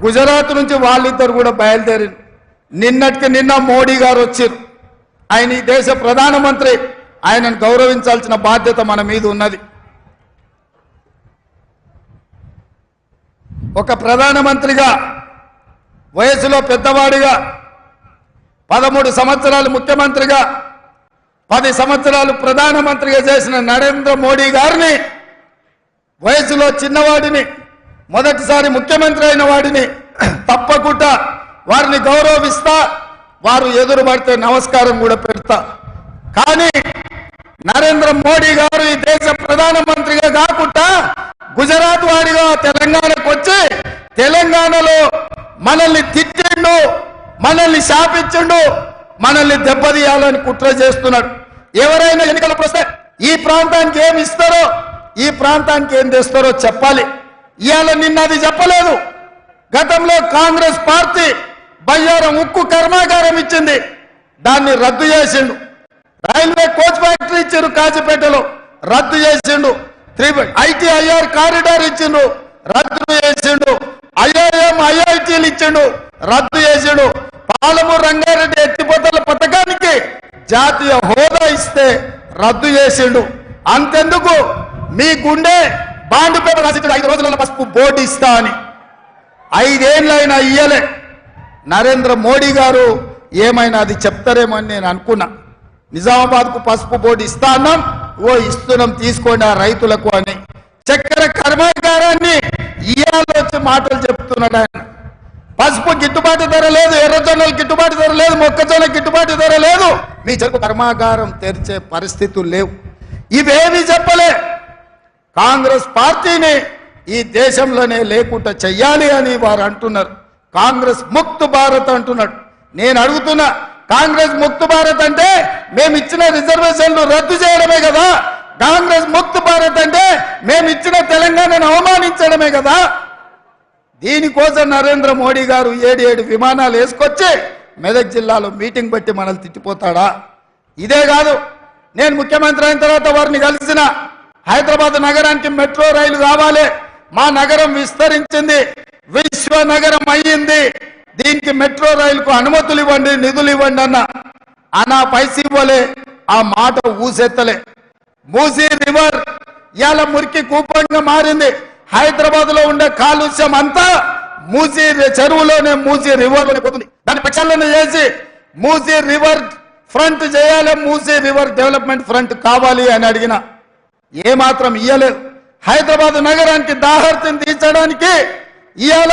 గుజరాత్ నుంచి వాళ్ళిద్దరు కూడా బయలుదేరి నిన్నటికి నిన్న మోడీ గారు వచ్చారు. ఆయన ఈ దేశ ప్రధానమంత్రి, ఆయనను గౌరవించాల్సిన బాధ్యత మన మీద ఉన్నది. ఒక ప్రధానమంత్రిగా, వయసులో పెద్దవాడిగా, 13 సంవత్సరాలు ముఖ్యమంత్రిగా, 10 సంవత్సరాలు ప్రధానమంత్రిగా చేసిన నరేంద్ర మోడీ గారిని, వయసులో చిన్నవాడిని, మొదటిసారి ముఖ్యమంత్రి అయిన వాడిని తప్పకుండా వారిని గౌరవిస్తా, వారు ఎదురు పడితే నమస్కారం కూడా పెడతా. కానీ నరేంద్ర మోడీ గారు ఈ దేశ ప్రధానమంత్రిగా కాకుండా గుజరాత్ వాడిగా తెలంగాణకు వచ్చి తెలంగాణలో మనల్ని తిట్టిండు, మనల్ని శాపించిండు, మనల్ని దెబ్బతీయాలని కుట్ర చేస్తున్నాడు. ఎవరైనా ఎన్నికలకు వస్తే ఈ ప్రాంతానికి ఏమి ఇస్తారో, ఈ ప్రాంతానికి ఏం తెస్తారో చెప్పాలి. ఇవాళ నిన్న అది చెప్పలేదు. గతంలో కాంగ్రెస్ పార్టీ బయ్యారం ఉక్కు కర్మాగారం ఇచ్చింది, దాన్ని రద్దు చేసిండు. రైల్వే కోచ్ ఫ్యాక్టరీ ఇచ్చిండు కాజీపేటలో, రద్దు చేసిండు. ఐటీఐఆర్ కారిడార్ ఇచ్చిండు, రద్దు చేసిండు. ఐఐఎం ఐఐటీలు ఇచ్చిండు, రద్దు చేసిండు. పాలమూరు రంగారెడ్డి ఎత్తిపోతల పథకానికి జాతీయ హోదా ఇస్తే రద్దు చేసిండు. అంతెందుకు, మీ గుండె బాండ్ పేపర్ రాసిచ్చాడు 5 రోజులలో పసుపు బోర్డు ఇస్తా అని. 5 ఏళ్ళైనా ఇయ్యలే. నరేంద్ర మోడీ గారు ఏమైనా అది చెప్తారేమో అని నేను అనుకున్నా. నిజామాబాద్కు పసుపు బోర్డు ఇస్తా అన్నాం, ఇస్తున్నాం తీసుకోండి ఆ రైతులకు అని. చక్కెర కర్మాగారాన్ని ఇయ్యాలో వచ్చి మాటలు చెప్తున్నాడు ఆయన. పసుపు గిట్టుబాటు ధర లేదు, ఎర్రజొన్నలు గిట్టుబాటు ధర లేదు, మొక్కజొన్న గిట్టుబాటు ధర లేదు, మీ చెరుకు కర్మాగారం తెరిచే పరిస్థితులు లేవు. ఇవేమీ చెప్పలే. కాంగ్రెస్ పార్టీని ఈ దేశంలోనే లేకుండా చెయ్యాలి అని వారు అంటున్నారు. కాంగ్రెస్ ముక్త్ భారత్ అంటున్నాడు. నేను అడుగుతున్నా, కాంగ్రెస్ ముక్త్ భారత్ అంటే మేము ఇచ్చిన రిజర్వేషన్లు రద్దు చేయడమే కదా? కాంగ్రెస్ ముక్త్ భారత్ అంటే మేము ఇచ్చిన తెలంగాణను అవమానించడమే కదా? దీనికోసం నరేంద్ర మోడీ గారు 7 విమానాలు వేసుకొచ్చి మెదక్ జిల్లాలో మీటింగ్ పెట్టి మనల్ని తిట్టిపోతాడా? ఇదే కాదు, నేను ముఖ్యమంత్రి అయిన తర్వాత వారిని కలిసిన, హైదరాబాద్ నగరానికి మెట్రో రైలు కావాలి, మా నగరం విస్తరించింది, విశ్వ నగరం అయ్యింది, దీనికి మెట్రో రైలుకు అనుమతులు ఇవ్వండి, నిధులు ఇవ్వండి అన్న పైసలు ఇవ్వలే, ఆ మాట ఊసెత్తలే. మూసీ రివర్ ఇవాళ మురికి కూపంగా మారింది. హైదరాబాద్ లో ఉండే కాలుష్యం అంతా మూసీ చెరువులోనే, మూసీ రివర్ లోనే పోతుంది. దాని పక్షాల్లోనే చేసి మూసీ రివర్ ఫ్రంట్ చేయాలి, మూసీ రివర్ డెవలప్మెంట్ ఫ్రంట్ కావాలి అని అడిగిన, ఏమాత్రం ఇయ్యలేదు. హైదరాబాద్ నగరానికి దాహర్తిని తీర్చడానికి ఇవాళ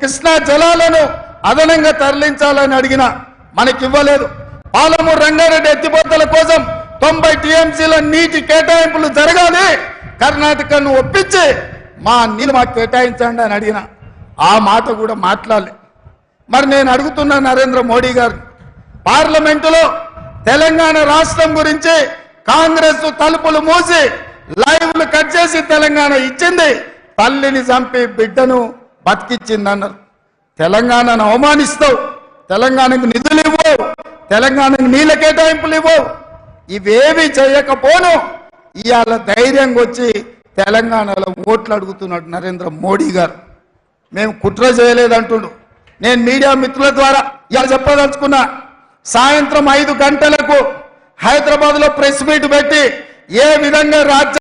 కృష్ణా జలాలను అదనంగా తరలించాలని అడిగిన, మనకివ్వలేదు. పాలమూరు రంగారెడ్డి ఎత్తిపోతల కోసం 90 టీఎంసీల నీటి కేటాయింపులు జరగాలి, కర్ణాటకను ఒప్పించి మా నీళ్ళు మాకు కేటాయించండి అని అడిగిన, ఆ మాట కూడా మాట్లాడలే. మరి నేను అడుగుతున్నా నరేంద్ర మోడీ గారు, పార్లమెంటులో తెలంగాణ రాష్ట్రం గురించి కాంగ్రెస్ తలుపులు మూసి లైవ్లు కట్ చేసి తెలంగాణ ఇచ్చింది, తల్లిని చంపి బిడ్డను బతికిచ్చింది అన్నారు. తెలంగాణను అవమానిస్తావు, తెలంగాణకు నిధులు ఇవ్వవు, తెలంగాణకు నీళ్ళ కేటాయింపులు ఇవ్వవు, ఇవేవి చేయకపోను ఇవాళ ధైర్యంగా వచ్చి తెలంగాణలో ఓట్లు అడుగుతున్నాడు నరేంద్ర మోడీ గారు. మేము కుట్ర చేయలేదంటుండు. నేను మీడియా మిత్రుల ద్వారా ఇవాళ చెప్పదలుచుకున్నా, సాయంత్రం 5 గంటలకు హైదరాబాద్ లో ప్రెస్ మీట్ పెట్టి ఏ విధంగా రాజ్య